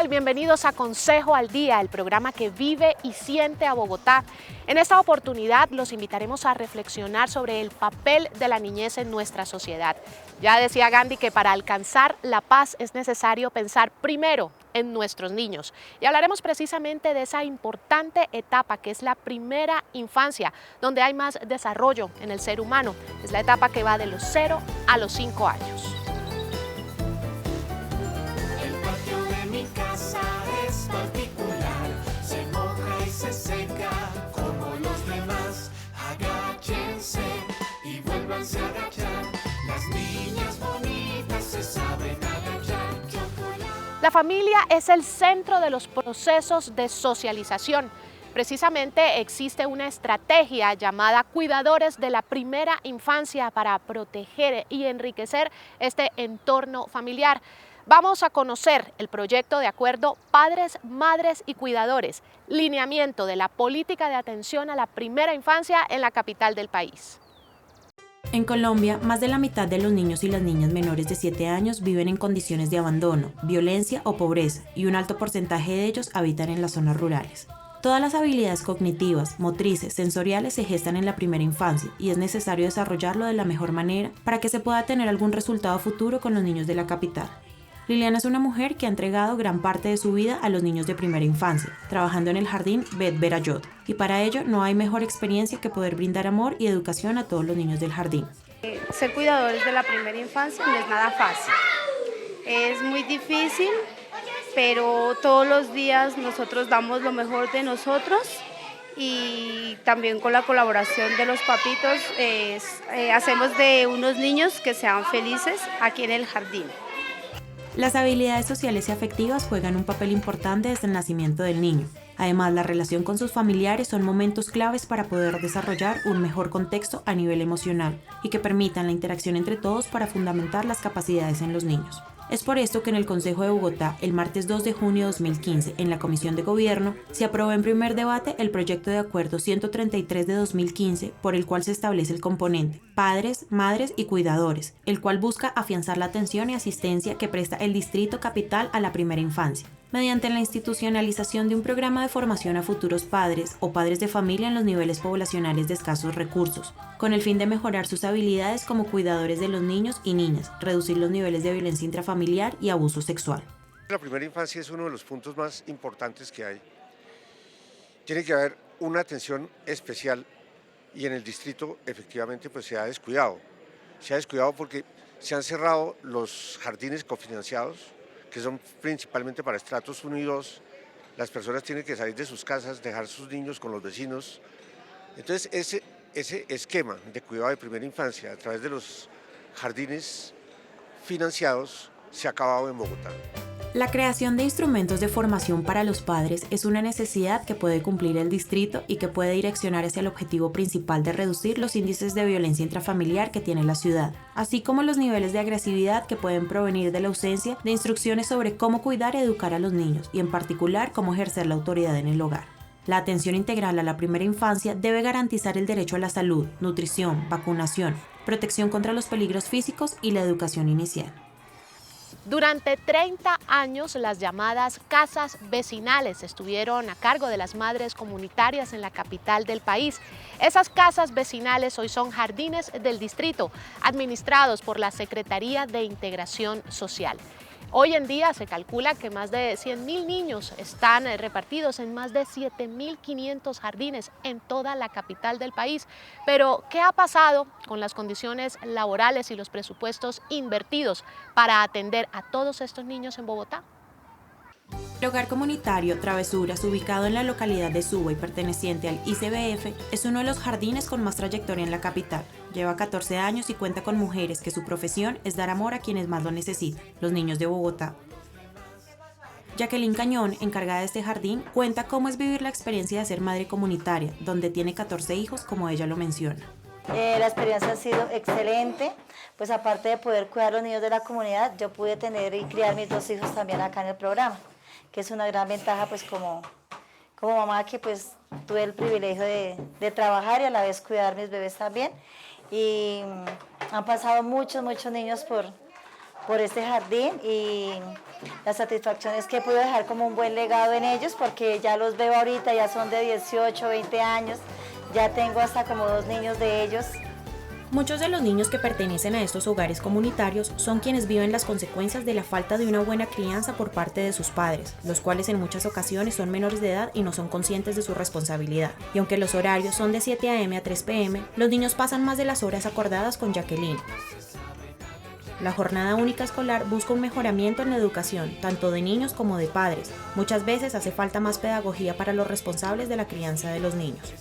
tal? Bienvenidos a Consejo al Día, el programa que vive y siente a Bogotá. En esta oportunidad los invitaremos a reflexionar sobre el papel de la niñez en nuestra sociedad. Ya decía Gandhi que para alcanzar la paz es necesario pensar primero en nuestros niños. Y hablaremos precisamente de esa importante etapa que es la primera infancia, donde hay más desarrollo en el ser humano. Es la etapa que va de los 0 a los 5 años. Mi casa es particular, se moja y se seca como los demás. Agáchense y vuélvanse a agachar, las niñas bonitas se saben agachar. La familia es el centro de los procesos de socialización. Precisamente existe una estrategia llamada Cuidadores de la Primera Infancia para proteger y enriquecer este entorno familiar. Vamos a conocer el proyecto de acuerdo Padres, Madres y Cuidadores, lineamiento de la política de atención a la primera infancia en la capital del país. En Colombia, más de la mitad de los niños y las niñas menores de 7 años viven en condiciones de abandono, violencia o pobreza, y un alto porcentaje de ellos habitan en las zonas rurales. Todas las habilidades cognitivas, motrices, sensoriales se gestan en la primera infancia y es necesario desarrollarlo de la mejor manera para que se pueda tener algún resultado futuro con los niños de la capital. Liliana es una mujer que ha entregado gran parte de su vida a los niños de primera infancia, trabajando en el jardín Bet Berayot, y para ello no hay mejor experiencia que poder brindar amor y educación a todos los niños del jardín. Ser cuidadores de la primera infancia no es nada fácil, es muy difícil, pero todos los días nosotros damos lo mejor de nosotros y también con la colaboración de los papitos hacemos de unos niños que sean felices aquí en el jardín. Las habilidades sociales y afectivas juegan un papel importante desde el nacimiento del niño. Además, la relación con sus familiares son momentos claves para poder desarrollar un mejor contexto a nivel emocional y que permitan la interacción entre todos para fundamentar las capacidades en los niños. Es por esto que en el Consejo de Bogotá, el martes 2 de junio de 2015, en la Comisión de Gobierno, se aprobó en primer debate el proyecto de acuerdo 133 de 2015, por el cual se establece el componente Padres, Madres y Cuidadores, el cual busca afianzar la atención y asistencia que presta el Distrito Capital a la primera infancia, mediante la institucionalización de un programa de formación a futuros padres o padres de familia en los niveles poblacionales de escasos recursos, con el fin de mejorar sus habilidades como cuidadores de los niños y niñas, reducir los niveles de violencia intrafamiliar y abuso sexual. La primera infancia es uno de los puntos más importantes que hay. Tiene que haber una atención especial y en el distrito efectivamente pues se ha descuidado. Se ha descuidado porque se han cerrado los jardines cofinanciados, que son principalmente para estratos 1 y 2, las personas tienen que salir de sus casas, dejar sus niños con los vecinos. Entonces ese esquema de cuidado de primera infancia a través de los jardines financiados se ha acabado en Bogotá. La creación de instrumentos de formación para los padres es una necesidad que puede cumplir el distrito y que puede direccionar hacia el objetivo principal de reducir los índices de violencia intrafamiliar que tiene la ciudad, así como los niveles de agresividad que pueden provenir de la ausencia de instrucciones sobre cómo cuidar y educar a los niños y en particular cómo ejercer la autoridad en el hogar. La atención integral a la primera infancia debe garantizar el derecho a la salud, nutrición, vacunación, protección contra los peligros físicos y la educación inicial. Durante 30 años, las llamadas casas vecinales estuvieron a cargo de las madres comunitarias en la capital del país. Esas casas vecinales hoy son jardines del distrito, administrados por la Secretaría de Integración Social. Hoy en día se calcula que más de 100.000 niños están repartidos en más de 7.500 jardines en toda la capital del país. Pero, ¿qué ha pasado con las condiciones laborales y los presupuestos invertidos para atender a todos estos niños en Bogotá? El hogar comunitario Travesuras, ubicado en la localidad de Suba y perteneciente al ICBF, es uno de los jardines con más trayectoria en la capital. Lleva 14 años y cuenta con mujeres que su profesión es dar amor a quienes más lo necesitan, los niños de Bogotá. Jacqueline Cañón, encargada de este jardín, cuenta cómo es vivir la experiencia de ser madre comunitaria, donde tiene 14 hijos, como ella lo menciona. La experiencia ha sido excelente, pues aparte de poder cuidar a los niños de la comunidad, yo pude tener y criar mis 2 hijos también acá en el programa, que es una gran ventaja pues como mamá, que pues tuve el privilegio de trabajar y a la vez cuidar mis bebés también. Y han pasado muchos niños por este jardín, y la satisfacción es que puedo dejar como un buen legado en ellos, porque ya los veo ahorita, ya son de 18, 20 años, ya tengo hasta como 2 niños de ellos. Muchos de los niños que pertenecen a estos hogares comunitarios son quienes viven las consecuencias de la falta de una buena crianza por parte de sus padres, los cuales en muchas ocasiones son menores de edad y no son conscientes de su responsabilidad. Y aunque los horarios son de 7 a.m. a 3 p.m., los niños pasan más de las horas acordadas con Jacqueline. La jornada única escolar busca un mejoramiento en la educación, tanto de niños como de padres. Muchas veces hace falta más pedagogía para los responsables de la crianza de los niños.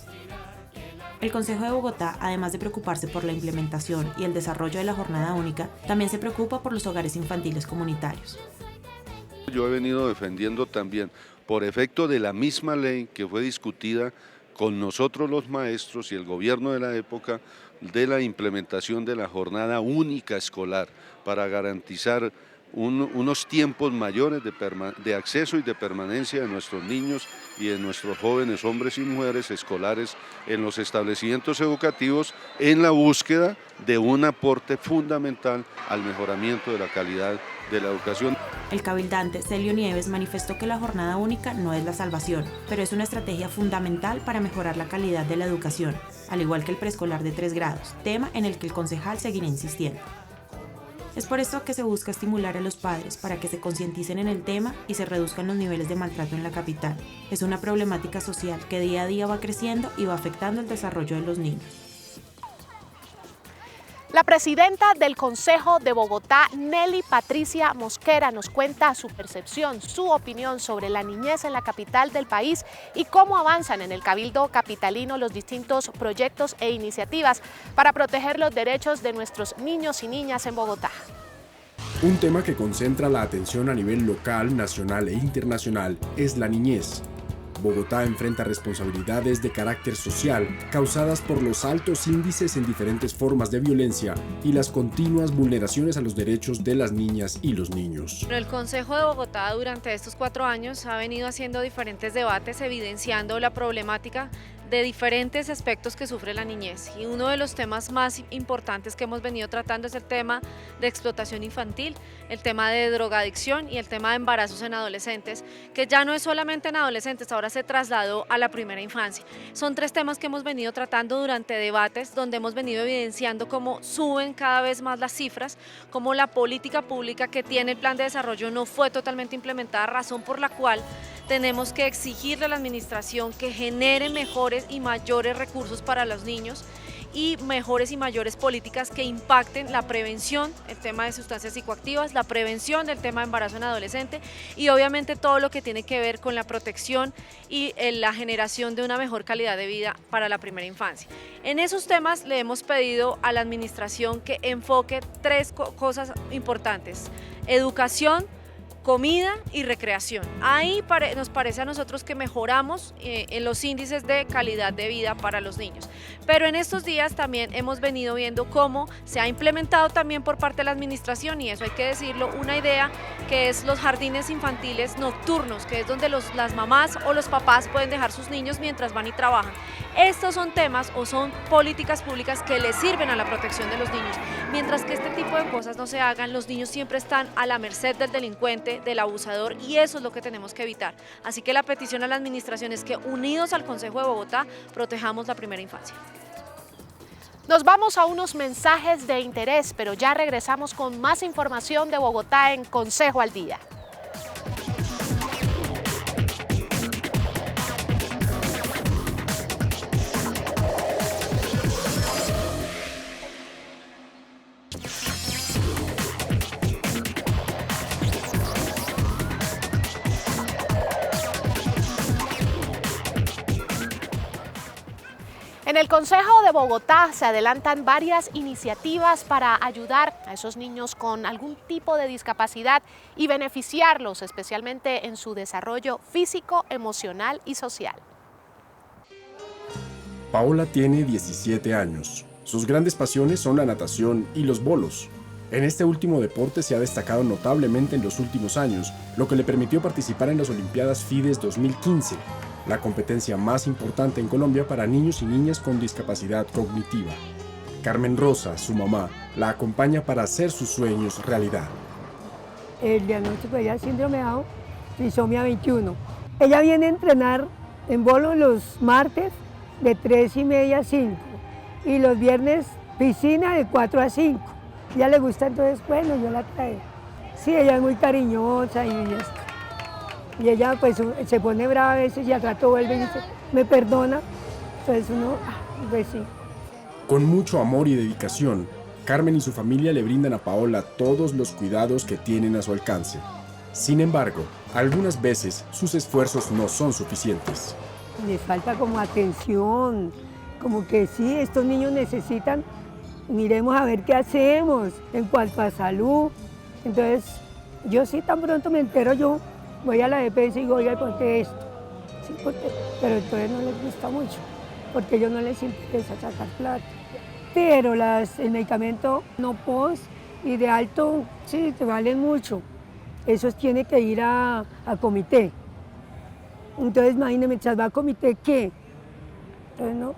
El Consejo de Bogotá, además de preocuparse por la implementación y el desarrollo de la jornada única, también se preocupa por los hogares infantiles comunitarios. Yo he venido defendiendo también, por efecto de la misma ley que fue discutida con nosotros los maestros y el gobierno de la época, de la implementación de la jornada única escolar para garantizar unos tiempos mayores de acceso y de permanencia de nuestros niños y de nuestros jóvenes hombres y mujeres escolares en los establecimientos educativos, en la búsqueda de un aporte fundamental al mejoramiento de la calidad de la educación. El cabildante Celio Nieves manifestó que la jornada única no es la salvación, pero es una estrategia fundamental para mejorar la calidad de la educación, al igual que el preescolar de 3 grados, tema en el que el concejal seguirá insistiendo. Es por esto que se busca estimular a los padres para que se concienticen en el tema y se reduzcan los niveles de maltrato en la capital. Es una problemática social que día a día va creciendo y va afectando el desarrollo de los niños. La presidenta del Consejo de Bogotá, Nelly Patricia Mosquera, nos cuenta su percepción, su opinión sobre la niñez en la capital del país y cómo avanzan en el Cabildo capitalino los distintos proyectos e iniciativas para proteger los derechos de nuestros niños y niñas en Bogotá. Un tema que concentra la atención a nivel local, nacional e internacional es la niñez. Bogotá enfrenta responsabilidades de carácter social causadas por los altos índices en diferentes formas de violencia y las continuas vulneraciones a los derechos de las niñas y los niños. El Consejo de Bogotá durante estos 4 años ha venido haciendo diferentes debates evidenciando la problemática de diferentes aspectos que sufre la niñez, y uno de los temas más importantes que hemos venido tratando es el tema de explotación infantil, el tema de drogadicción y el tema de embarazos en adolescentes, que ya no es solamente en adolescentes, ahora se trasladó a la primera infancia. Son 3 temas que hemos venido tratando durante debates donde hemos venido evidenciando cómo suben cada vez más las cifras, cómo la política pública que tiene el plan de desarrollo no fue totalmente implementada, razón por la cual tenemos que exigirle a la administración que genere mejores y mayores recursos para los niños y mejores y mayores políticas que impacten la prevención, el tema de sustancias psicoactivas, la prevención del tema de embarazo en adolescente y obviamente todo lo que tiene que ver con la protección y la generación de una mejor calidad de vida para la primera infancia. En esos temas le hemos pedido a la administración que enfoque 3 cosas importantes: educación, comida y recreación. Ahí nos parece a nosotros que mejoramos en los índices de calidad de vida para los niños. Pero en estos días también hemos venido viendo cómo se ha implementado también por parte de la administración, y eso hay que decirlo, una idea que es los jardines infantiles nocturnos, que es donde las mamás o los papás pueden dejar sus niños mientras van y trabajan. Estos son temas o son políticas públicas que les sirven a la protección de los niños. Mientras que este tipo de cosas no se hagan, los niños siempre están a la merced del delincuente, del abusador, y eso es lo que tenemos que evitar. Así que la petición a la administración es que, unidos al Consejo de Bogotá, protejamos la primera infancia. Nos vamos a unos mensajes de interés, pero ya regresamos con más información de Bogotá en Consejo al Día. En el Consejo de Bogotá se adelantan varias iniciativas para ayudar a esos niños con algún tipo de discapacidad y beneficiarlos especialmente en su desarrollo físico, emocional y social. Paola tiene 17 años. Sus grandes pasiones son la natación y los bolos. En este último deporte se ha destacado notablemente en los últimos años, lo que le permitió participar en las Olimpiadas FIDES 2015, la competencia más importante en Colombia para niños y niñas con discapacidad cognitiva. Carmen Rosa, su mamá, la acompaña para hacer sus sueños realidad. el diagnóstico de ella es síndrome de Down, trisomía 21. Ella viene a entrenar en bolo los martes de 3:30 a 5 y los viernes piscina de 4 a 5. Ya le gusta, entonces bueno, yo la traigo. Sí, ella es muy cariñosa y esto. Y ella pues se pone brava a veces y al rato vuelve y dice, me perdona. Entonces uno, pues sí. Con mucho amor y dedicación, Carmen y su familia le brindan a Paola todos los cuidados que tienen a su alcance. Sin embargo, algunas veces sus esfuerzos no son suficientes. Les falta como atención, como que sí, estos niños necesitan, miremos a ver qué hacemos en cuanto a salud. Entonces, yo sí tan pronto me entero, yo voy a la EPS y digo, oiga, ¿por qué esto? Sí, pero entonces no les gusta mucho, porque a ellos no les interesa sacar plata. Pero el medicamento no post y de alto, sí, te valen mucho. Esos tiene que ir a comité. Entonces, imagínense, mientras va a comité, ¿qué? Entonces,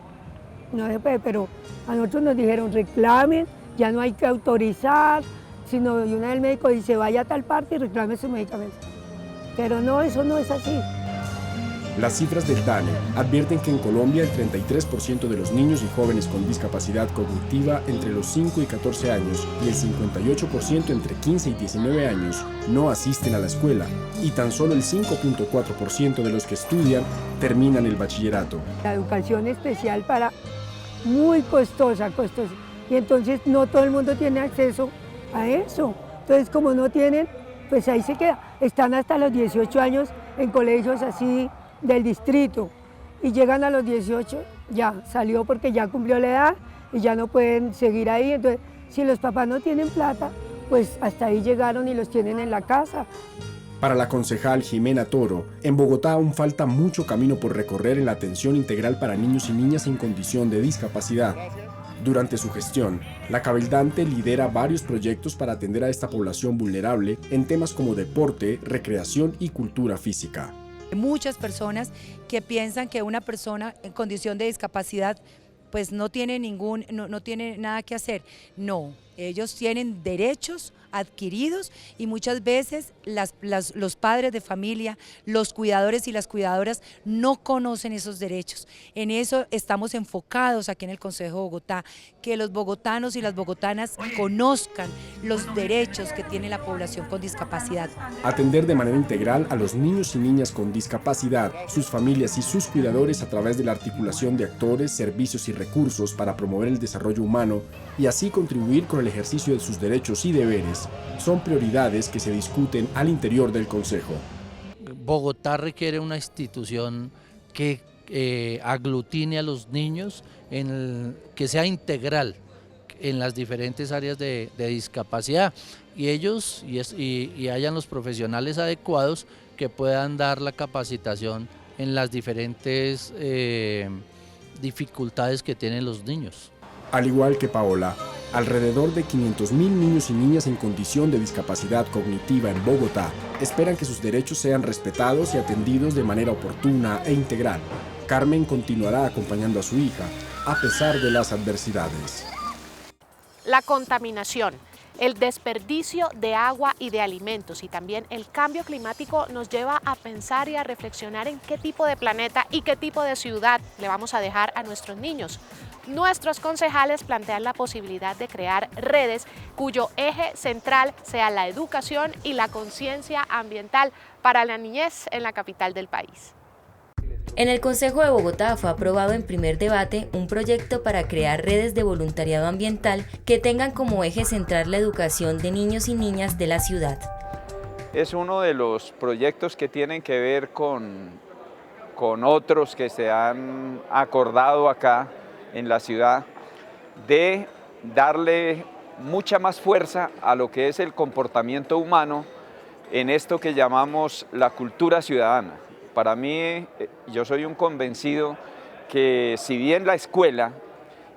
no se puede, pero a nosotros nos dijeron, reclamen, ya no hay que autorizar, sino y una vez el médico dice, vaya a tal parte y reclame su medicamento. Pero no, eso no es así. Las cifras del DANE advierten que en Colombia el 33% de los niños y jóvenes con discapacidad cognitiva entre los 5 y 14 años y el 58% entre 15 y 19 años no asisten a la escuela y tan solo el 5.4% de los que estudian terminan el bachillerato. La educación especial para muy costosa. Y entonces no todo el mundo tiene acceso a eso. Entonces como no tienen, pues ahí se queda. Están hasta los 18 años en colegios así del distrito y llegan a los 18, ya salió porque ya cumplió la edad y ya no pueden seguir ahí. Entonces, si los papás no tienen plata, pues hasta ahí llegaron y los tienen en la casa. Para la concejal Jimena Toro, en Bogotá aún falta mucho camino por recorrer en la atención integral para niños y niñas en condición de discapacidad. Durante su gestión, la cabildante lidera varios proyectos para atender a esta población vulnerable en temas como deporte, recreación y cultura física. Muchas personas que piensan que una persona en condición de discapacidad pues no tiene nada que hacer. No, ellos tienen derechos adquiridos y muchas veces los padres de familia, los cuidadores y las cuidadoras no conocen esos derechos. En eso estamos enfocados aquí en el Consejo de Bogotá, que los bogotanos y las bogotanas conozcan los derechos que tiene la población con discapacidad. Atender de manera integral a los niños y niñas con discapacidad, sus familias y sus cuidadores a través de la articulación de actores, servicios y recursos para promover el desarrollo humano y así contribuir con el ejercicio de sus derechos y deberes, son prioridades que se discuten al interior del Consejo. Bogotá requiere una institución que aglutine a los niños, que sea integral en las diferentes áreas de discapacidad y ellos y hayan los profesionales adecuados que puedan dar la capacitación en las diferentes dificultades que tienen los niños. Al igual que Paola, alrededor de 500.000 niños y niñas en condición de discapacidad cognitiva en Bogotá esperan que sus derechos sean respetados y atendidos de manera oportuna e integral. Carmen continuará acompañando a su hija a pesar de las adversidades. La contaminación, el desperdicio de agua y de alimentos y también el cambio climático nos lleva a pensar y a reflexionar en qué tipo de planeta y qué tipo de ciudad le vamos a dejar a nuestros niños. Nuestros concejales plantean la posibilidad de crear redes cuyo eje central sea la educación y la conciencia ambiental para la niñez en la capital del país. En el Consejo de Bogotá fue aprobado en primer debate un proyecto para crear redes de voluntariado ambiental que tengan como eje central la educación de niños y niñas de la ciudad. Es uno de los proyectos que tienen que ver con otros que se han acordado acá en la ciudad, de darle mucha más fuerza a lo que es el comportamiento humano en esto que llamamos la cultura ciudadana. Para mí, yo soy un convencido que si bien la escuela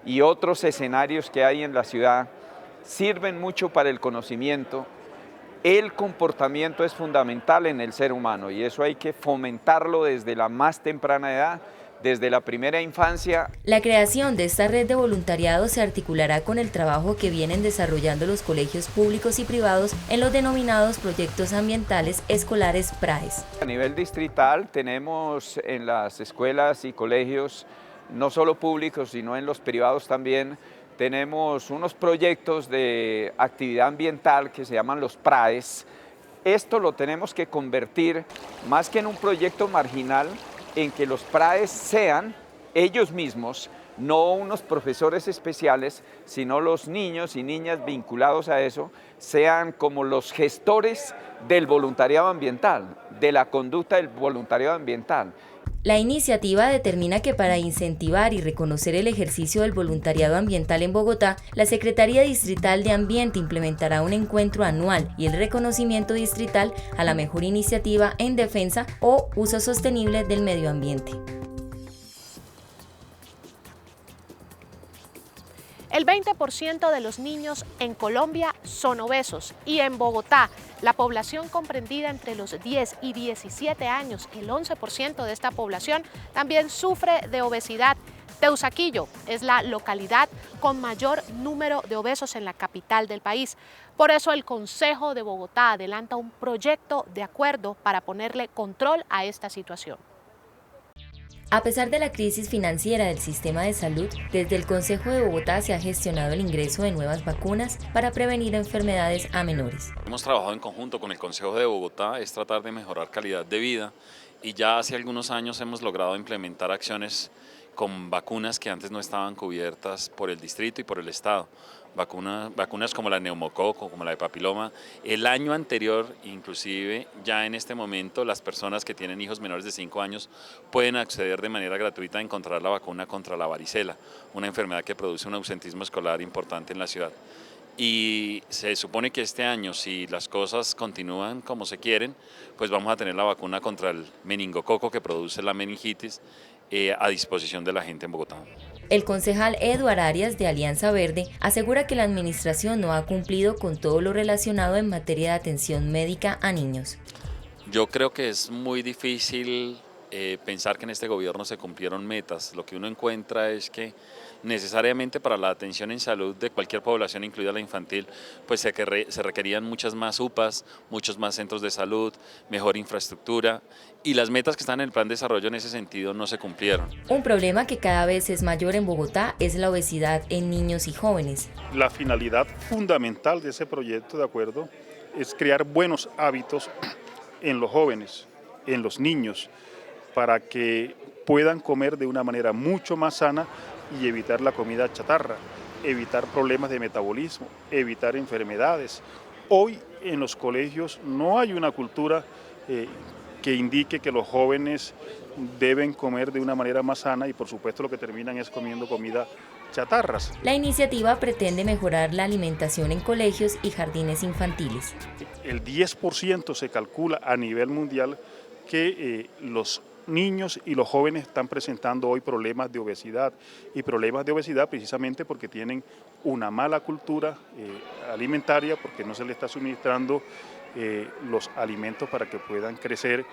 y otros escenarios que hay en la ciudad sirven mucho para el conocimiento, el comportamiento es fundamental en el ser humano y eso hay que fomentarlo desde la más temprana edad desde la primera infancia. La creación de esta red de voluntariado se articulará con el trabajo que vienen desarrollando los colegios públicos y privados en los denominados proyectos ambientales escolares PRAES. A nivel distrital tenemos en las escuelas y colegios, no solo públicos, sino en los privados también, tenemos unos proyectos de actividad ambiental que se llaman los PRAES. Esto lo tenemos que convertir más que en un proyecto marginal, en que los PRAES sean ellos mismos, no unos profesores especiales, sino los niños y niñas vinculados a eso, sean como los gestores del voluntariado ambiental, de la conducta del voluntariado ambiental. La iniciativa determina que para incentivar y reconocer el ejercicio del voluntariado ambiental en Bogotá, la Secretaría Distrital de Ambiente implementará un encuentro anual y el reconocimiento distrital a la mejor iniciativa en defensa o uso sostenible del medio ambiente. El 20% de los niños en Colombia son obesos y en Bogotá, la población comprendida entre los 10 y 17 años, el 11% de esta población también sufre de obesidad. Teusaquillo es la localidad con mayor número de obesos en la capital del país. Por eso el Consejo de Bogotá adelanta un proyecto de acuerdo para ponerle control a esta situación. A pesar de la crisis financiera del sistema de salud, desde el Consejo de Bogotá se ha gestionado el ingreso de nuevas vacunas para prevenir enfermedades a menores. Hemos trabajado en conjunto con el Consejo de Bogotá, es tratar de mejorar calidad de vida y ya hace algunos años hemos logrado implementar acciones con vacunas que antes no estaban cubiertas por el distrito y por el estado. Vacunas como la de neumococo, como la de papiloma. El año anterior, inclusive, ya en este momento, las personas que tienen hijos menores de 5 años pueden acceder de manera gratuita a encontrar la vacuna contra la varicela, una enfermedad que produce un ausentismo escolar importante en la ciudad. Y se supone que este año, si las cosas continúan como se quieren, pues vamos a tener la vacuna contra el meningococo que produce la meningitis a disposición de la gente en Bogotá. El concejal Eduard Arias de Alianza Verde asegura que la administración no ha cumplido con todo lo relacionado en materia de atención médica a niños. Yo creo que es muy difícil pensar que en este gobierno se cumplieron metas. Lo que uno encuentra es que necesariamente para la atención en salud de cualquier población, incluida la infantil, pues se requerían muchas más UPAs, muchos más centros de salud, mejor infraestructura, y las metas que están en el plan de desarrollo en ese sentido no se cumplieron. Un problema que cada vez es mayor en Bogotá es la obesidad en niños y jóvenes. La finalidad fundamental de ese proyecto, de acuerdo, es crear buenos hábitos en los jóvenes, en los niños, para que puedan comer de una manera mucho más sana y evitar la comida chatarra, evitar problemas de metabolismo, evitar enfermedades. Hoy en los colegios no hay una cultura que indique que los jóvenes deben comer de una manera más sana y por supuesto lo que terminan es comiendo comida chatarras. La iniciativa pretende mejorar la alimentación en colegios y jardines infantiles. El 10% se calcula a nivel mundial que los niños y los jóvenes están presentando hoy problemas de obesidad y problemas de obesidad precisamente porque tienen una mala cultura alimentaria, porque no se les está suministrando los alimentos para que puedan crecer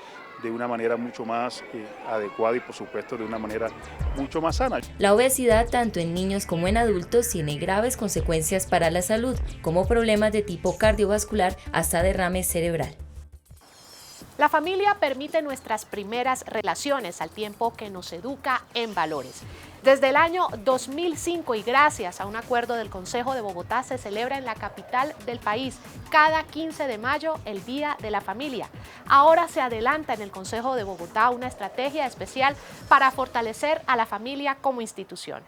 de una manera mucho más adecuada y por supuesto de una manera mucho más sana. La obesidad tanto en niños como en adultos tiene graves consecuencias para la salud, como problemas de tipo cardiovascular hasta derrame cerebral. La familia permite nuestras primeras relaciones al tiempo que nos educa en valores. Desde el año 2005 y gracias a un acuerdo del Consejo de Bogotá se celebra en la capital del país cada 15 de mayo el Día de la Familia. Ahora se adelanta en el Consejo de Bogotá una estrategia especial para fortalecer a la familia como institución.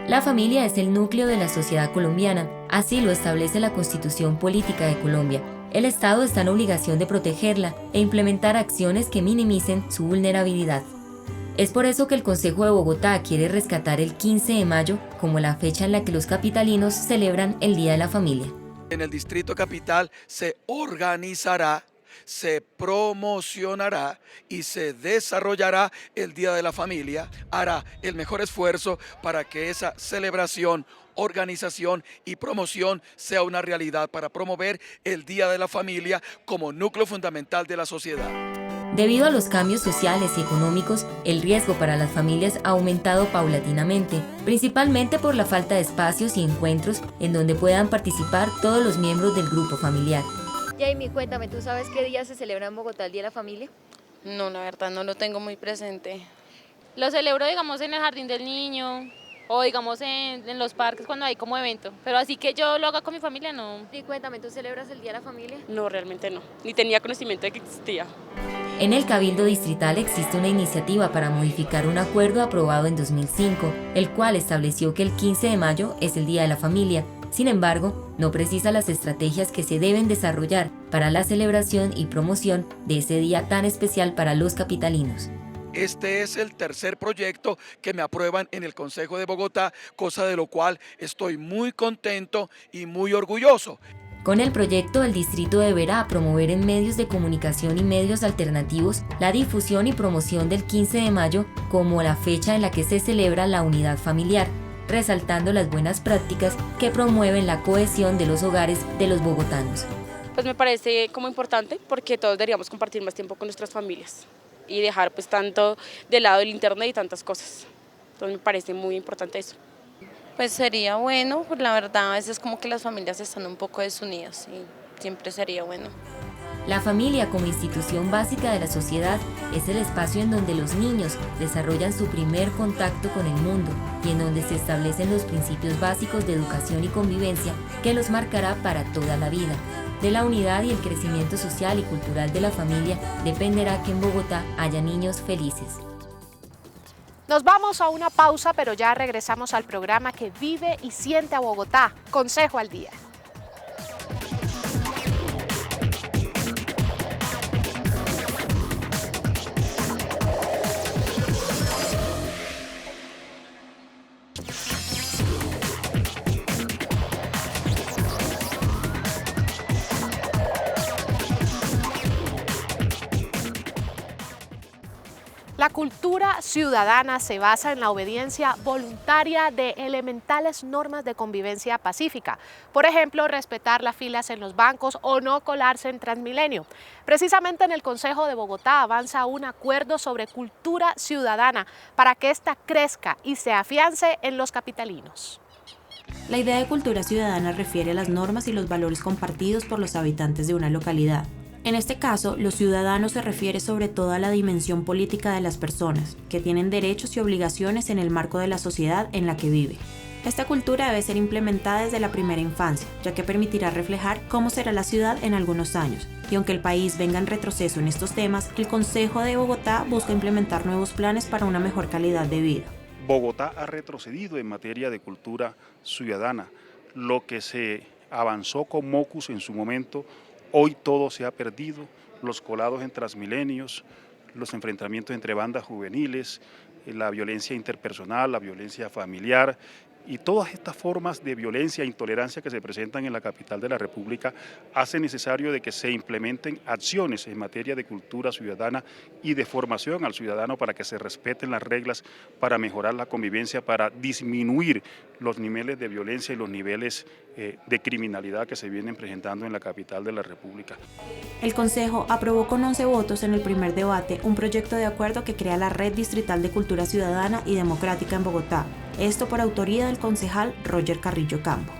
La familia es el núcleo de la sociedad colombiana, así lo establece la Constitución Política de Colombia. El Estado está en obligación de protegerla e implementar acciones que minimicen su vulnerabilidad. Es por eso que el Consejo de Bogotá quiere rescatar el 15 de mayo como la fecha en la que los capitalinos celebran el Día de la Familia. En el Distrito Capital se organizará, se promocionará y se desarrollará el Día de la Familia. Hará el mejor esfuerzo para que esa celebración, organización y promoción sea una realidad para promover el Día de la Familia como núcleo fundamental de la sociedad. Debido a los cambios sociales y económicos, el riesgo para las familias ha aumentado paulatinamente, principalmente por la falta de espacios y encuentros en donde puedan participar todos los miembros del grupo familiar. Jamie, cuéntame, ¿tú sabes qué día se celebra en Bogotá el Día de la Familia? No, la verdad no lo tengo muy presente. Lo celebro, digamos, en el Jardín del Niño o, digamos, en los parques cuando hay como evento. Pero así que yo lo haga con mi familia, no. Y cuéntame, ¿tú celebras el Día de la Familia? No, realmente no. Ni tenía conocimiento de que existía. En el Cabildo Distrital existe una iniciativa para modificar un acuerdo aprobado en 2005, el cual estableció que el 15 de mayo es el Día de la Familia. Sin embargo, no precisa las estrategias que se deben desarrollar para la celebración y promoción de ese día tan especial para los capitalinos. Este es el tercer proyecto que me aprueban en el Consejo de Bogotá, cosa de lo cual estoy muy contento y muy orgulloso. Con el proyecto, el distrito deberá promover en medios de comunicación y medios alternativos la difusión y promoción del 15 de mayo como la fecha en la que se celebra la unidad familiar, resaltando las buenas prácticas que promueven la cohesión de los hogares de los bogotanos. Pues me parece como importante porque todos deberíamos compartir más tiempo con nuestras familias y dejar pues tanto de lado el internet y tantas cosas. Entonces me parece muy importante eso. Pues sería bueno, pues la verdad a veces como que las familias están un poco desunidas y siempre sería bueno. La familia como institución básica de la sociedad es el espacio en donde los niños desarrollan su primer contacto con el mundo y en donde se establecen los principios básicos de educación y convivencia que los marcará para toda la vida. De la unidad y el crecimiento social y cultural de la familia dependerá que en Bogotá haya niños felices. Nos vamos a una pausa, pero ya regresamos al programa que vive y siente a Bogotá. Consejo al Día. La cultura ciudadana se basa en la obediencia voluntaria de elementales normas de convivencia pacífica. Por ejemplo, respetar las filas en los bancos o no colarse en Transmilenio. Precisamente en el Consejo de Bogotá avanza un acuerdo sobre cultura ciudadana para que ésta crezca y se afiance en los capitalinos. La idea de cultura ciudadana refiere a las normas y los valores compartidos por los habitantes de una localidad. En este caso, los ciudadanos se refiere sobre todo a la dimensión política de las personas, que tienen derechos y obligaciones en el marco de la sociedad en la que vive. Esta cultura debe ser implementada desde la primera infancia, ya que permitirá reflejar cómo será la ciudad en algunos años. Y aunque el país venga en retroceso en estos temas, el Consejo de Bogotá busca implementar nuevos planes para una mejor calidad de vida. Bogotá ha retrocedido en materia de cultura ciudadana. Lo que se avanzó con MOCUS en su momento, hoy todo se ha perdido, los colados en Transmilenios, los enfrentamientos entre bandas juveniles, la violencia interpersonal, la violencia familiar y todas estas formas de violencia e intolerancia que se presentan en la capital de la República hace necesario de que se implementen acciones en materia de cultura ciudadana y de formación al ciudadano para que se respeten las reglas, para mejorar la convivencia, para disminuir los niveles de violencia y los niveles de criminalidad que se vienen presentando en la capital de la República. El Consejo aprobó con 11 votos en el primer debate un proyecto de acuerdo que crea la Red Distrital de Cultura Ciudadana y Democrática en Bogotá, esto por autoría del concejal Roger Carrillo Campo.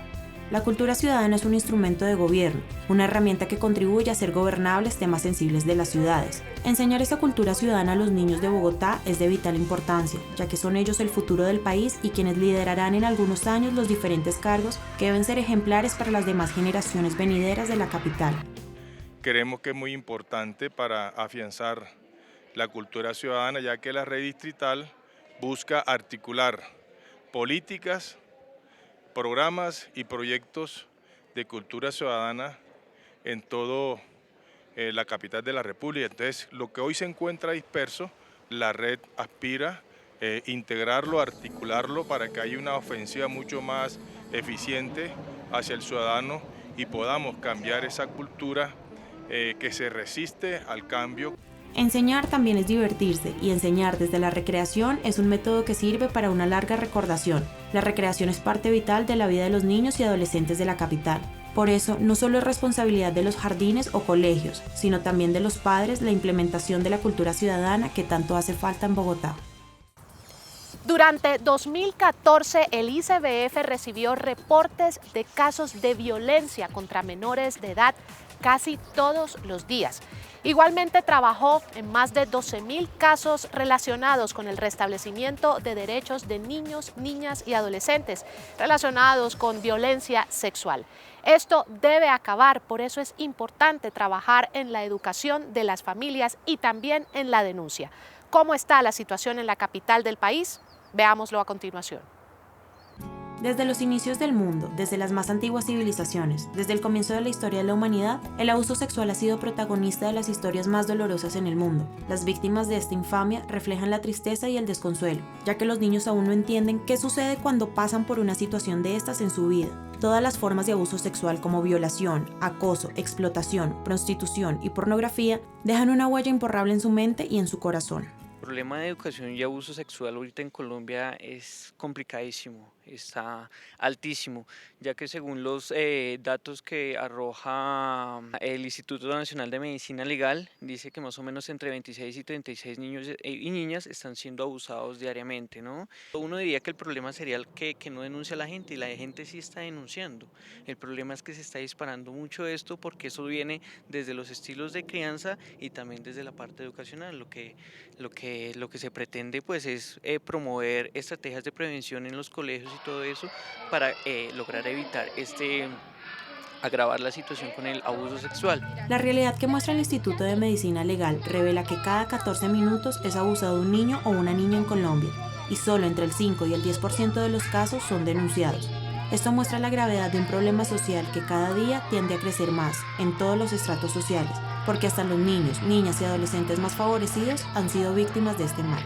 La cultura ciudadana es un instrumento de gobierno, una herramienta que contribuye a hacer gobernables temas sensibles de las ciudades. Enseñar esta cultura ciudadana a los niños de Bogotá es de vital importancia, ya que son ellos el futuro del país y quienes liderarán en algunos años los diferentes cargos que deben ser ejemplares para las demás generaciones venideras de la capital. Creemos que es muy importante para afianzar la cultura ciudadana, ya que la red distrital busca articular políticas, programas y proyectos de cultura ciudadana en todo la capital de la República. Entonces, lo que hoy se encuentra disperso, la red aspira a integrarlo, articularlo para que haya una ofensiva mucho más eficiente hacia el ciudadano y podamos cambiar esa cultura que se resiste al cambio. Enseñar también es divertirse, y enseñar desde la recreación es un método que sirve para una larga recordación. La recreación es parte vital de la vida de los niños y adolescentes de la capital. Por eso, no solo es responsabilidad de los jardines o colegios, sino también de los padres la implementación de la cultura ciudadana que tanto hace falta en Bogotá. Durante 2014, el ICBF recibió reportes de casos de violencia contra menores de edad casi todos los días. Igualmente trabajó en más de 12.000 casos relacionados con el restablecimiento de derechos de niños, niñas y adolescentes relacionados con violencia sexual. Esto debe acabar, por eso es importante trabajar en la educación de las familias y también en la denuncia. ¿Cómo está la situación en la capital del país? Veámoslo a continuación. Desde los inicios del mundo, desde las más antiguas civilizaciones, desde el comienzo de la historia de la humanidad, el abuso sexual ha sido protagonista de las historias más dolorosas en el mundo. Las víctimas de esta infamia reflejan la tristeza y el desconsuelo, ya que los niños aún no entienden qué sucede cuando pasan por una situación de estas en su vida. Todas las formas de abuso sexual como violación, acoso, explotación, prostitución y pornografía dejan una huella imborrable en su mente y en su corazón. El problema de educación y abuso sexual ahorita en Colombia es complicadísimo, está altísimo, ya que según los datos que arroja el Instituto Nacional de Medicina Legal, dice que más o menos entre 26 y 36 niños y niñas están siendo abusados diariamente, ¿no? Uno diría que el problema sería el que no denuncia a la gente, y la gente sí está denunciando. El problema es que se está disparando mucho esto porque eso viene desde los estilos de crianza y también desde la parte educacional. Lo que se pretende pues es promover estrategias de prevención en los colegios y todo eso para lograr evitar agravar la situación con el abuso sexual. La realidad que muestra el Instituto de Medicina Legal revela que cada 14 minutos es abusado un niño o una niña en Colombia, y solo entre el 5 y el 10% de los casos son denunciados. Esto muestra la gravedad de un problema social que cada día tiende a crecer más en todos los estratos sociales, porque hasta los niños, niñas y adolescentes más favorecidos han sido víctimas de este mal.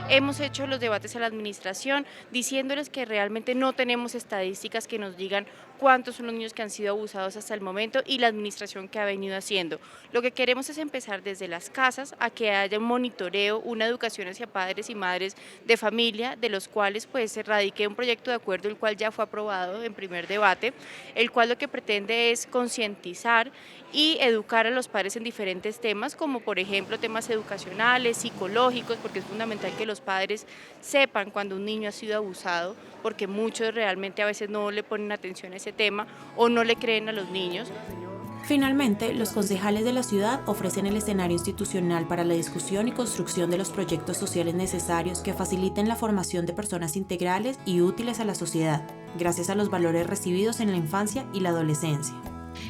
Hemos hecho los debates a la administración diciéndoles que realmente no tenemos estadísticas que nos digan cuántos son los niños que han sido abusados hasta el momento y la administración que ha venido haciendo. Lo que queremos es empezar desde las casas a que haya un monitoreo, una educación hacia padres y madres de familia, de los cuales pues se radique un proyecto de acuerdo, el cual ya fue aprobado en primer debate, el cual lo que pretende es concientizar y educar a los padres en diferentes temas, como por ejemplo temas educacionales, psicológicos, porque es fundamental que los padres sepan cuando un niño ha sido abusado, porque muchos realmente a veces no le ponen atención a ese tema o no le creen a los niños. Finalmente, los concejales de la ciudad ofrecen el escenario institucional para la discusión y construcción de los proyectos sociales necesarios que faciliten la formación de personas integrales y útiles a la sociedad, gracias a los valores recibidos en la infancia y la adolescencia.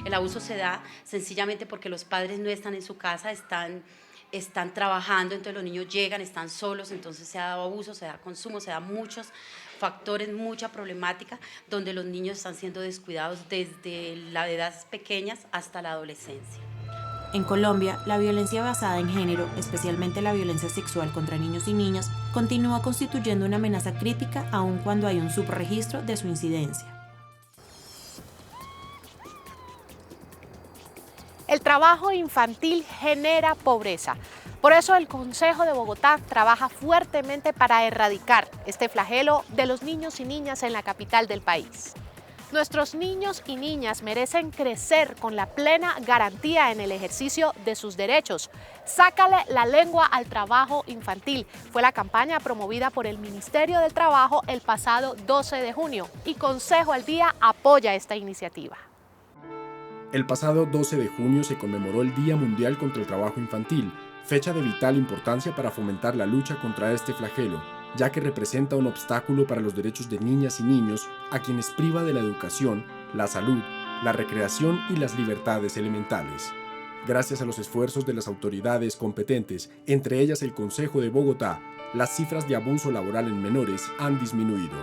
El abuso se da sencillamente porque los padres no están en su casa, están trabajando, entonces los niños llegan, están solos, entonces se ha dado abuso, se da consumo, se da muchos factores, mucha problemática, donde los niños están siendo descuidados desde las edades pequeñas hasta la adolescencia. En Colombia, la violencia basada en género, especialmente la violencia sexual contra niños y niñas, continúa constituyendo una amenaza crítica aun cuando hay un subregistro de su incidencia. El trabajo infantil genera pobreza. Por eso el Consejo de Bogotá trabaja fuertemente para erradicar este flagelo de los niños y niñas en la capital del país. Nuestros niños y niñas merecen crecer con la plena garantía en el ejercicio de sus derechos. Sácale la lengua al trabajo infantil. Fue la campaña promovida por el Ministerio del Trabajo el pasado 12 de junio y Consejo al Día apoya esta iniciativa. El pasado 12 de junio se conmemoró el Día Mundial contra el Trabajo Infantil, fecha de vital importancia para fomentar la lucha contra este flagelo, ya que representa un obstáculo para los derechos de niñas y niños a quienes priva de la educación, la salud, la recreación y las libertades elementales. Gracias a los esfuerzos de las autoridades competentes, entre ellas el Consejo de Bogotá, las cifras de abuso laboral en menores han disminuido.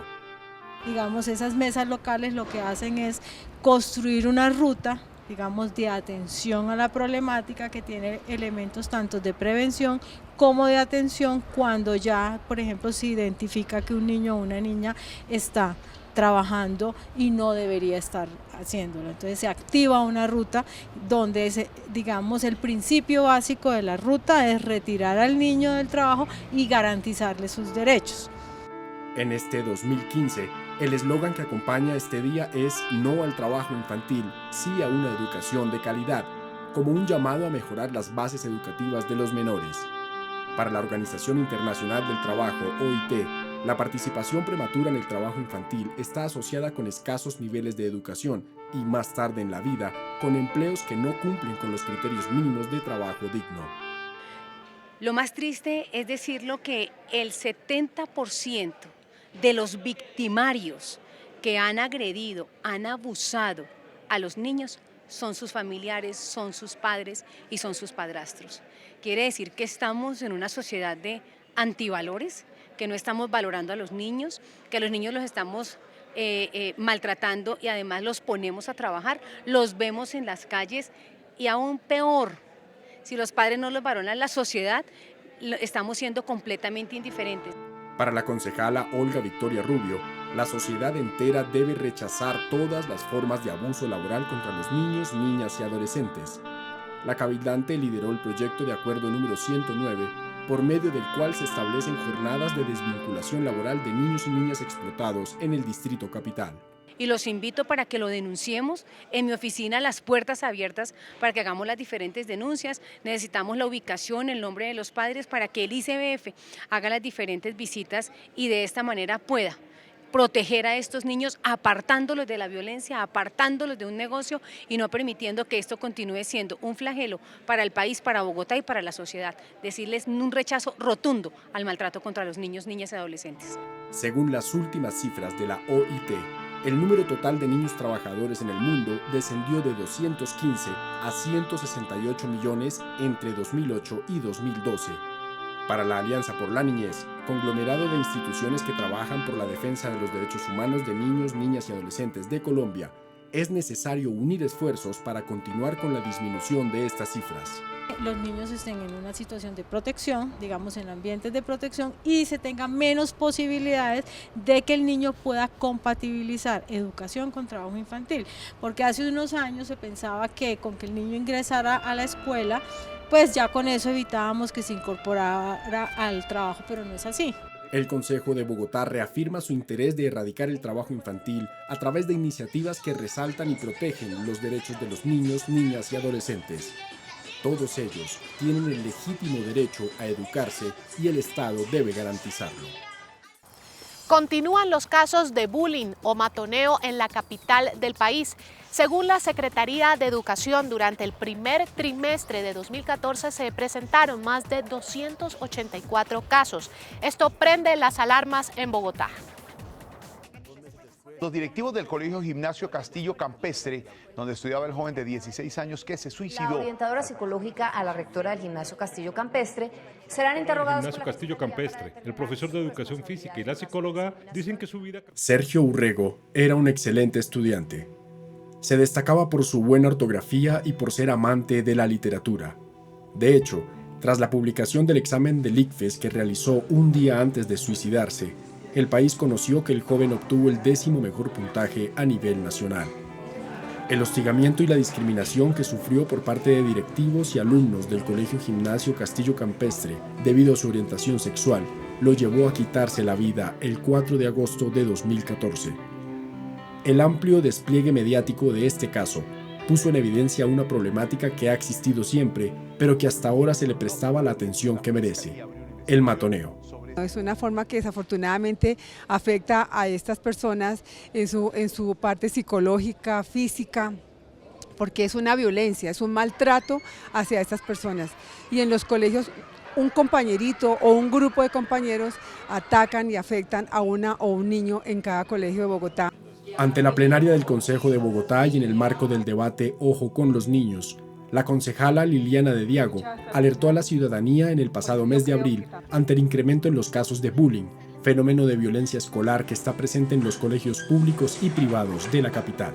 Digamos, esas mesas locales lo que hacen es construir una ruta, digamos, de atención a la problemática que tiene elementos tanto de prevención como de atención cuando ya, por ejemplo, se identifica que un niño o una niña está trabajando y no debería estar haciéndolo. Entonces se activa una ruta donde, digamos, el principio básico de la ruta es retirar al niño del trabajo y garantizarle sus derechos. En este 2015, El eslogan que acompaña este día es "No al trabajo infantil, sí a una educación de calidad", como un llamado a mejorar las bases educativas de los menores. Para la Organización Internacional del Trabajo, OIT, la participación prematura en el trabajo infantil está asociada con escasos niveles de educación y, más tarde en la vida, con empleos que no cumplen con los criterios mínimos de trabajo digno. Lo más triste es decirlo que el 70% de los victimarios que han agredido, han abusado a los niños son sus familiares, son sus padres y son sus padrastros. Quiere decir que estamos en una sociedad de antivalores, que no estamos valorando a los niños, que a los niños los estamos maltratando y además los ponemos a trabajar, los vemos en las calles y aún peor, si los padres no los valoran, la sociedad, estamos siendo completamente indiferentes. Para la concejala Olga Victoria Rubio, la sociedad entera debe rechazar todas las formas de abuso laboral contra los niños, niñas y adolescentes. La cabildante lideró el proyecto de acuerdo número 109, por medio del cual se establecen jornadas de desvinculación laboral de niños y niñas explotados en el Distrito Capital. Y los invito para que lo denunciemos. En mi oficina las puertas abiertas para que hagamos las diferentes denuncias. Necesitamos la ubicación, el nombre de los padres para que el ICBF haga las diferentes visitas y de esta manera pueda proteger a estos niños, apartándolos de la violencia, apartándolos de un negocio y no permitiendo que esto continúe siendo un flagelo para el país, para Bogotá y para la sociedad. Decirles un rechazo rotundo al maltrato contra los niños, niñas y adolescentes. Según las últimas cifras de la OIT, el número total de niños trabajadores en el mundo descendió de 215 a 168 millones entre 2008 y 2012. Para la Alianza por la Niñez, conglomerado de instituciones que trabajan por la defensa de los derechos humanos de niños, niñas y adolescentes de Colombia, es necesario unir esfuerzos para continuar con la disminución de estas cifras. Los niños estén en una situación de protección, digamos en ambientes de protección, y se tengan menos posibilidades de que el niño pueda compatibilizar educación con trabajo infantil, porque hace unos años se pensaba que con que el niño ingresara a la escuela, pues ya con eso evitábamos que se incorporara al trabajo, pero no es así. El Consejo de Bogotá reafirma su interés de erradicar el trabajo infantil a través de iniciativas que resaltan y protegen los derechos de los niños, niñas y adolescentes. Todos ellos tienen el legítimo derecho a educarse y el Estado debe garantizarlo. Continúan los casos de bullying o matoneo en la capital del país. Según la Secretaría de Educación, durante el primer trimestre de 2014 se presentaron más de 284 casos. Esto prende las alarmas en Bogotá. Los directivos del Colegio Gimnasio Castillo Campestre, donde estudiaba el joven de 16 años que se suicidó. La orientadora psicológica a la rectora del Gimnasio Castillo Campestre serán interrogados. El Gimnasio Castillo Campestre, el profesor de educación física y la psicóloga dicen que su vida... Sergio Urrego era un excelente estudiante. Se destacaba por su buena ortografía y por ser amante de la literatura. De hecho, tras la publicación del examen del ICFES que realizó un día antes de suicidarse, el país conoció que el joven obtuvo el 10º mejor puntaje a nivel nacional. El hostigamiento y la discriminación que sufrió por parte de directivos y alumnos del Colegio Gimnasio Castillo Campestre debido a su orientación sexual lo llevó a quitarse la vida el 4 de agosto de 2014. El amplio despliegue mediático de este caso puso en evidencia una problemática que ha existido siempre, pero que hasta ahora se le prestaba la atención que merece: el matoneo. Es una forma que desafortunadamente afecta a estas personas en su parte psicológica, física, porque es una violencia, es un maltrato hacia estas personas. Y en los colegios un compañerito o un grupo de compañeros atacan y afectan a una o un niño en cada colegio de Bogotá. Ante la plenaria del Consejo de Bogotá y en el marco del debate Ojo con los niños, la concejala Liliana de Diago alertó a la ciudadanía en el pasado mes de abril ante el incremento en los casos de bullying, fenómeno de violencia escolar que está presente en los colegios públicos y privados de la capital.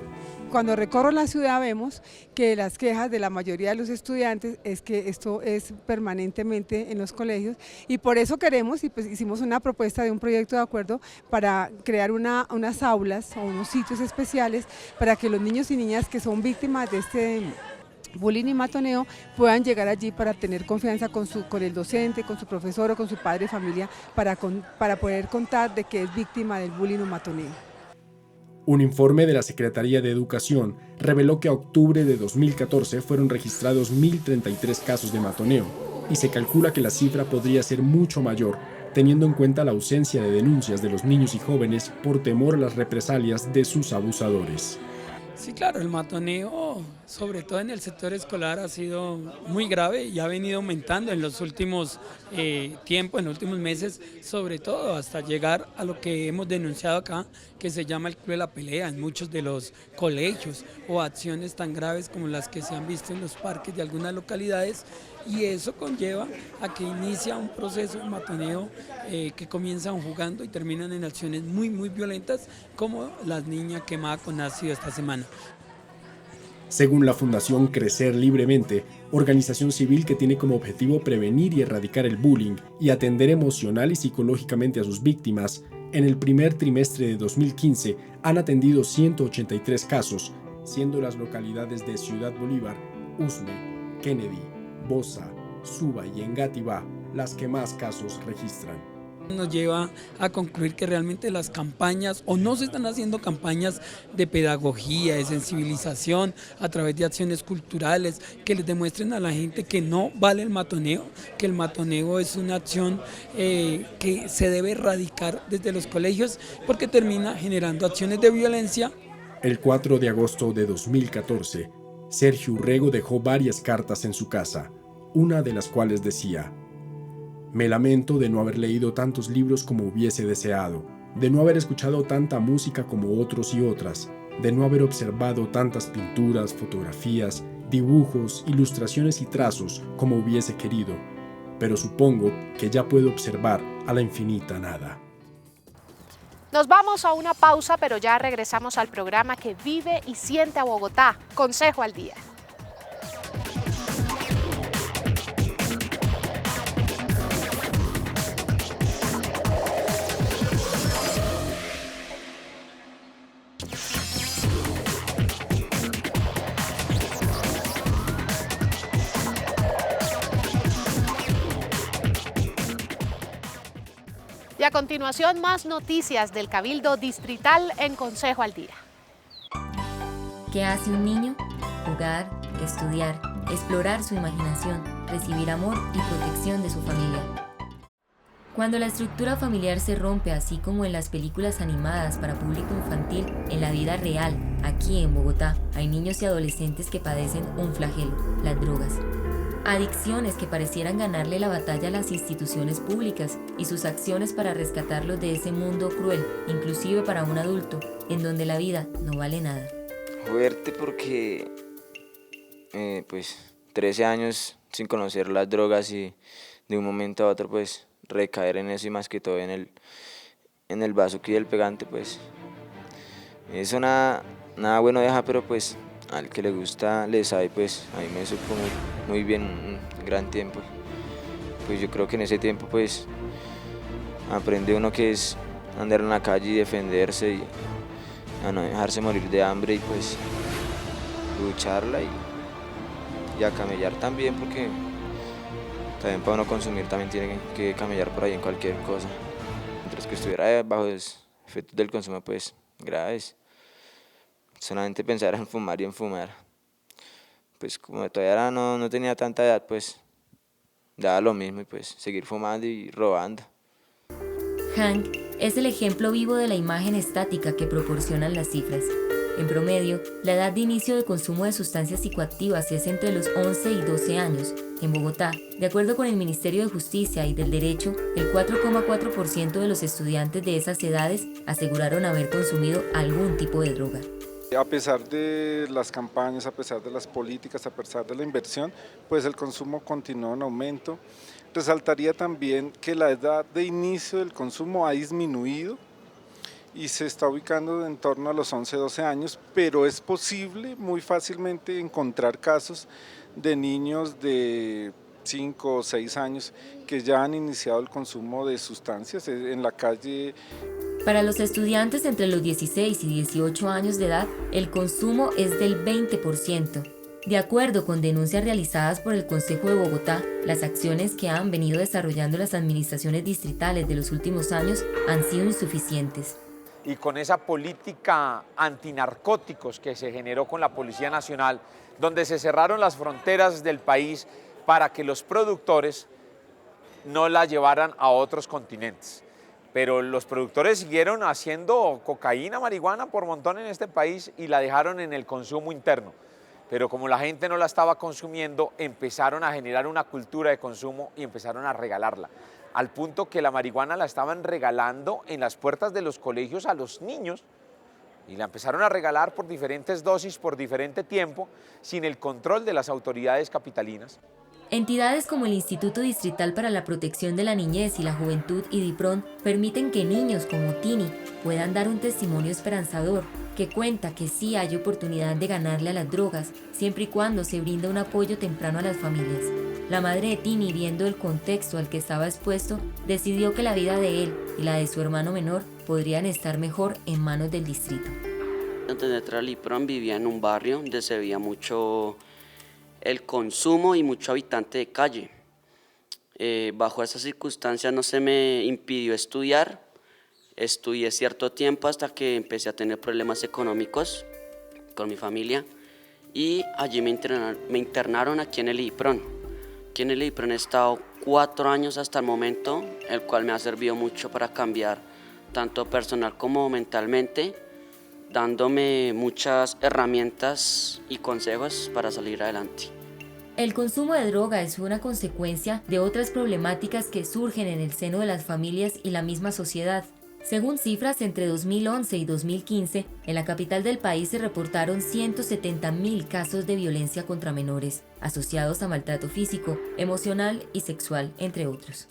Cuando recorro la ciudad vemos que las quejas de la mayoría de los estudiantes es que esto es permanentemente en los colegios y por eso queremos y pues hicimos una propuesta de un proyecto de acuerdo para crear unas aulas o unos sitios especiales para que los niños y niñas que son víctimas de este bullying y matoneo puedan llegar allí para tener confianza con el docente, con su profesor o con su padre de familia para poder contar de que es víctima del bullying o matoneo. Un informe de la Secretaría de Educación reveló que a octubre de 2014 fueron registrados 1.033 casos de matoneo y se calcula que la cifra podría ser mucho mayor, teniendo en cuenta la ausencia de denuncias de los niños y jóvenes por temor a las represalias de sus abusadores. Sí, claro, el matoneo, sobre todo en el sector escolar, ha sido muy grave y ha venido aumentando en los últimos tiempos, en los últimos meses, sobre todo hasta llegar a lo que hemos denunciado acá, que se llama el Club de la Pelea en muchos de los colegios, o acciones tan graves como las que se han visto en los parques de algunas localidades, y eso conlleva a que inicia un proceso de matoneo que comienzan jugando y terminan en acciones muy violentas, como la niña quemada con ácido esta semana. Según la Fundación Crecer Libremente, organización civil que tiene como objetivo prevenir y erradicar el bullying y atender emocional y psicológicamente a sus víctimas, en el primer trimestre de 2015 han atendido 183 casos, siendo las localidades de Ciudad Bolívar, Usme, Kennedy, Bosa, Suba y Engativá las que más casos registran. Nos lleva a concluir que realmente las campañas, o no se están haciendo campañas de pedagogía, de sensibilización a través de acciones culturales que les demuestren a la gente que no vale el matoneo, que el matoneo es una acción que se debe erradicar desde los colegios porque termina generando acciones de violencia. El 4 de agosto de 2014, Sergio Urrego dejó varias cartas en su casa, una de las cuales decía: me lamento de no haber leído tantos libros como hubiese deseado, de no haber escuchado tanta música como otros y otras, de no haber observado tantas pinturas, fotografías, dibujos, ilustraciones y trazos como hubiese querido, pero supongo que ya puedo observar a la infinita nada. Nos vamos a una pausa, pero ya regresamos al programa que vive y siente a Bogotá, Consejo al Día. Y a continuación, más noticias del Cabildo Distrital en Consejo al Día. ¿Qué hace un niño? Jugar, estudiar, explorar su imaginación, recibir amor y protección de su familia. Cuando la estructura familiar se rompe, así como en las películas animadas para público infantil, en la vida real, aquí en Bogotá, hay niños y adolescentes que padecen un flagelo, las drogas. Adicciones que parecieran ganarle la batalla a las instituciones públicas y sus acciones para rescatarlos de ese mundo cruel, inclusive para un adulto, en donde la vida no vale nada. Fuerte porque, 13 años sin conocer las drogas y de un momento a otro, recaer en eso y más que todo en el bazuco y el pegante, eso nada bueno deja, pero al que le gusta le sabe, a mí me supo muy bien un gran tiempo. Yo creo que en ese tiempo aprende uno que es andar en la calle y defenderse y a no dejarse morir de hambre y lucharla y a camellar también, porque también para uno consumir también tiene que camellar por ahí en cualquier cosa. Mientras que estuviera bajo los efectos del consumo graves. Solamente pensar en fumar y en fumar. Como todavía no tenía tanta edad, daba lo mismo y seguir fumando y robando. Hank es el ejemplo vivo de la imagen estática que proporcionan las cifras. En promedio, la edad de inicio de consumo de sustancias psicoactivas es entre los 11 y 12 años. En Bogotá, de acuerdo con el Ministerio de Justicia y del Derecho, el 4,4% de los estudiantes de esas edades aseguraron haber consumido algún tipo de droga. A pesar de las campañas, a pesar de las políticas, a pesar de la inversión, el consumo continuó en aumento. Resaltaría también que la edad de inicio del consumo ha disminuido y se está ubicando en torno a los 11-12 años, pero es posible muy fácilmente encontrar casos de niños de 5 o 6 años que ya han iniciado el consumo de sustancias en la calle. Para los estudiantes entre los 16 y 18 años de edad, el consumo es del 20%. De acuerdo con denuncias realizadas por el Consejo de Bogotá, las acciones que han venido desarrollando las administraciones distritales de los últimos años han sido insuficientes. y con esa política antinarcóticos que se generó con la Policía Nacional, donde se cerraron las fronteras del país para que los productores no la llevaran a otros continentes. Pero los productores siguieron haciendo cocaína, marihuana por montón en este país y la dejaron en el consumo interno. Pero como la gente no la estaba consumiendo, empezaron a generar una cultura de consumo y empezaron a regalarla. Al punto que la marihuana la estaban regalando en las puertas de los colegios a los niños y la empezaron a regalar por diferentes dosis, por diferente tiempo, sin el control de las autoridades capitalinas. Entidades como el Instituto Distrital para la Protección de la Niñez y la Juventud y DIPRON permiten que niños como Tini puedan dar un testimonio esperanzador que cuenta que sí hay oportunidad de ganarle a las drogas siempre y cuando se brinda un apoyo temprano a las familias. La madre de Tini, viendo el contexto al que estaba expuesto, decidió que la vida de él y la de su hermano menor podrían estar mejor en manos del distrito. Antes de entrar al DIPRON vivía en un barrio donde se veía mucho el consumo y mucho habitante de calle. Bajo esas circunstancias no se me impidió estudiar. Estudié cierto tiempo hasta que empecé a tener problemas económicos con mi familia y allí me internaron aquí en el DIPRON. Aquí en el DIPRON he estado 4 años hasta el momento, el cual me ha servido mucho para cambiar tanto personal como mentalmente, dándome muchas herramientas y consejos para salir adelante. El consumo de droga es una consecuencia de otras problemáticas que surgen en el seno de las familias y la misma sociedad. Según cifras, entre 2011 y 2015, en la capital del país se reportaron 170.000 casos de violencia contra menores, asociados a maltrato físico, emocional y sexual, entre otros.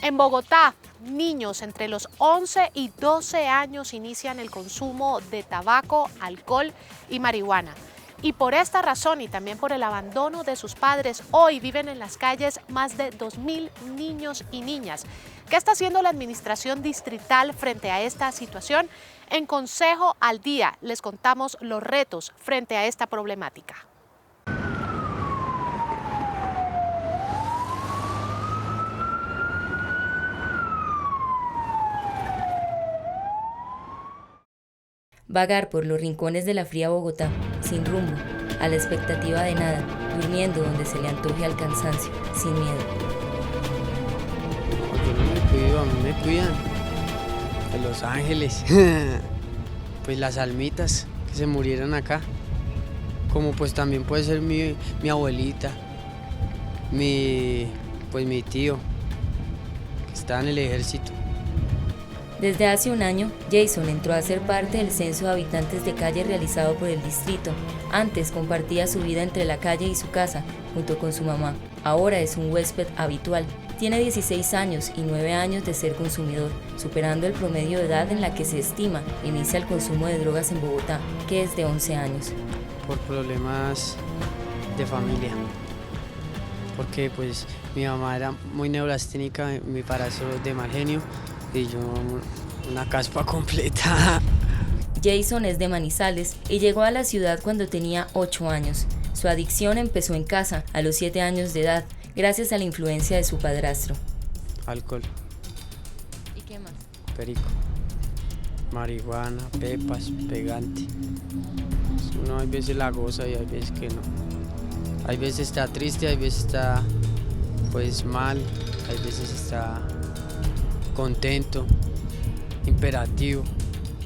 En Bogotá, niños entre los 11 y 12 años inician el consumo de tabaco, alcohol y marihuana. Y por esta razón y también por el abandono de sus padres, hoy viven en las calles más de 2.000 niños y niñas. ¿Qué está haciendo la administración distrital frente a esta situación? En Consejo al Día les contamos los retos frente a esta problemática. Vagar por los rincones de la fría Bogotá, sin rumbo, a la expectativa de nada, durmiendo donde se le antoje al cansancio, sin miedo. Yo no me cuido, a mí me cuidan. De Los Ángeles. Pues las almitas que se murieron acá. Como pues también puede ser mi abuelita, mi tío, que está en el ejército. Desde hace un año, Jason entró a ser parte del censo de habitantes de calle realizado por el distrito. Antes compartía su vida entre la calle y su casa, junto con su mamá. Ahora es un huésped habitual. Tiene 16 años y 9 años de ser consumidor, superando el promedio de edad en la que se estima inicia el consumo de drogas en Bogotá, que es de 11 años. Por problemas de familia. Porque pues mi mamá era muy neurasténica, mi padrastro de mal genio. Y yo una caspa completa. Jason es de Manizales y llegó a la ciudad cuando tenía 8 años. Su adicción empezó en casa a los 7 años de edad, gracias a la influencia de su padrastro. Alcohol. ¿Y qué más? Perico. Marihuana, pepas, pegante. Uno hay veces la goza y hay veces que no. Hay veces está triste, hay veces está pues mal, hay veces está contento, imperativo,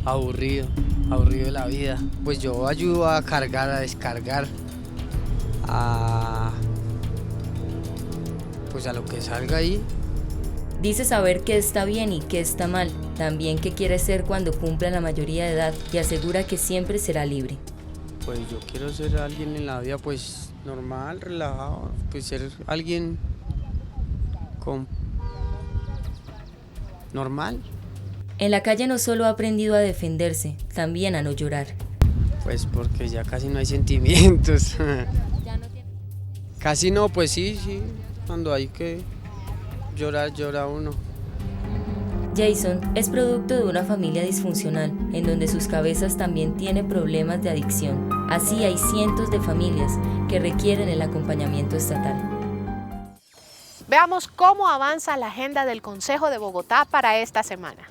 aburrido de la vida. Pues yo ayudo a cargar, a descargar, pues a lo que salga ahí. Dice saber qué está bien y qué está mal, también qué quiere ser cuando cumpla la mayoría de edad y asegura que siempre será libre. Pues yo quiero ser alguien en la vida pues normal, relajado, pues ser alguien normal. En la calle no solo ha aprendido a defenderse, también a no llorar. Pues porque ya casi no hay sentimientos. Casi no, pues sí, cuando hay que llorar, llora uno. Jason es producto de una familia disfuncional, en donde sus cabezas también tienen problemas de adicción. Así hay cientos de familias que requieren el acompañamiento estatal. Veamos cómo avanza la agenda del Consejo de Bogotá para esta semana.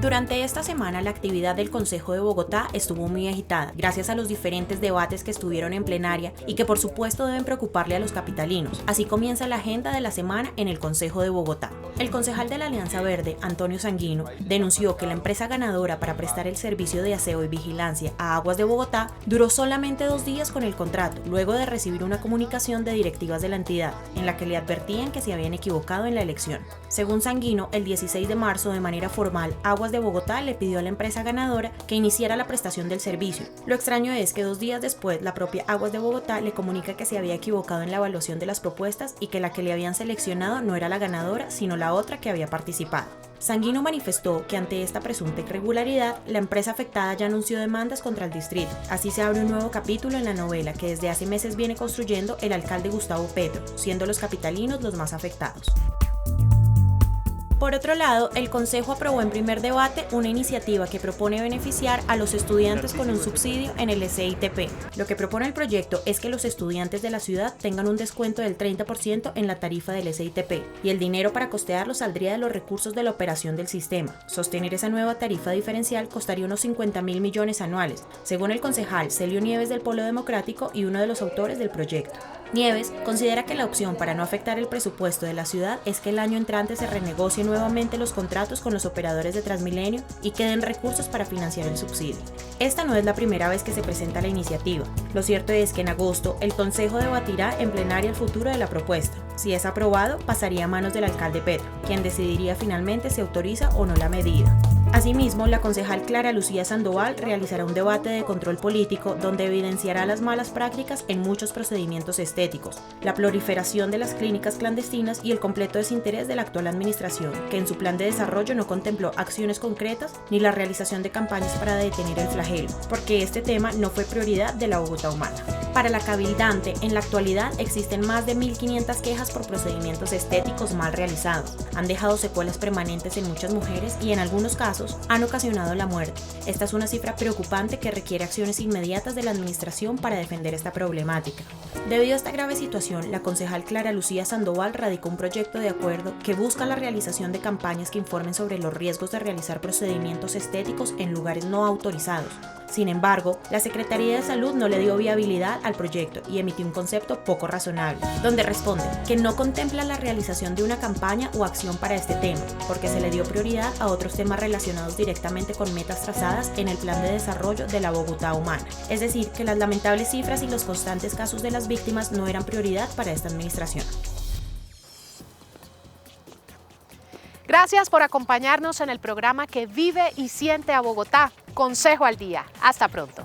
Durante esta semana la actividad del Consejo de Bogotá estuvo muy agitada, gracias a los diferentes debates que estuvieron en plenaria y que por supuesto deben preocuparle a los capitalinos. Así comienza la agenda de la semana en el Consejo de Bogotá. El concejal de la Alianza Verde, Antonio Sanguino, denunció que la empresa ganadora para prestar el servicio de aseo y vigilancia a Aguas de Bogotá duró solamente 2 días con el contrato, luego de recibir una comunicación de directivas de la entidad, en la que le advertían que se habían equivocado en la elección. Según Sanguino, el 16 de marzo, de manera formal, Aguas de Bogotá le pidió a la empresa ganadora que iniciara la prestación del servicio. Lo extraño es que 2 días después, la propia Aguas de Bogotá le comunica que se había equivocado en la evaluación de las propuestas y que la que le habían seleccionado no era la ganadora, sino la otra que había participado. Sanguino manifestó que ante esta presunta irregularidad, la empresa afectada ya anunció demandas contra el distrito. Así se abre un nuevo capítulo en la novela que desde hace meses viene construyendo el alcalde Gustavo Petro, siendo los capitalinos los más afectados. Por otro lado, el Consejo aprobó en primer debate una iniciativa que propone beneficiar a los estudiantes con un subsidio en el SITP. Lo que propone el proyecto es que los estudiantes de la ciudad tengan un descuento del 30% en la tarifa del SITP, y el dinero para costearlo saldría de los recursos de la operación del sistema. Sostener esa nueva tarifa diferencial costaría unos 50.000 millones anuales, según el concejal Celio Nieves del Polo Democrático y uno de los autores del proyecto. Nieves considera que la opción para no afectar el presupuesto de la ciudad es que el año entrante se renegocie nuevamente los contratos con los operadores de Transmilenio y queden recursos para financiar el subsidio. Esta no es la primera vez que se presenta la iniciativa. Lo cierto es que en agosto el Consejo debatirá en plenaria el futuro de la propuesta. Si es aprobado, pasaría a manos del alcalde Petro, quien decidiría finalmente si autoriza o no la medida. Asimismo, la concejal Clara Lucía Sandoval realizará un debate de control político donde evidenciará las malas prácticas en muchos procedimientos estéticos, la proliferación de las clínicas clandestinas y el completo desinterés de la actual administración, que en su plan de desarrollo no contempló acciones concretas ni la realización de campañas para detener el flagelo, porque este tema no fue prioridad de la Bogotá humana. Para la cabildante, en la actualidad existen más de 1.500 quejas por procedimientos estéticos mal realizados. Han dejado secuelas permanentes en muchas mujeres y en algunos casos han ocasionado la muerte. Esta es una cifra preocupante que requiere acciones inmediatas de la administración para defender esta problemática. Debido a esta grave situación, la concejal Clara Lucía Sandoval radicó un proyecto de acuerdo que busca la realización de campañas que informen sobre los riesgos de realizar procedimientos estéticos en lugares no autorizados. Sin embargo, la Secretaría de Salud no le dio viabilidad al proyecto y emitió un concepto poco razonable, donde responde que no contempla la realización de una campaña o acción para este tema, porque se le dio prioridad a otros temas relacionados directamente con metas trazadas en el Plan de Desarrollo de la Bogotá Humana. Es decir, que las lamentables cifras y los constantes casos de las víctimas no eran prioridad para esta administración. Gracias por acompañarnos en el programa que vive y siente a Bogotá, Consejo al Día. Hasta pronto.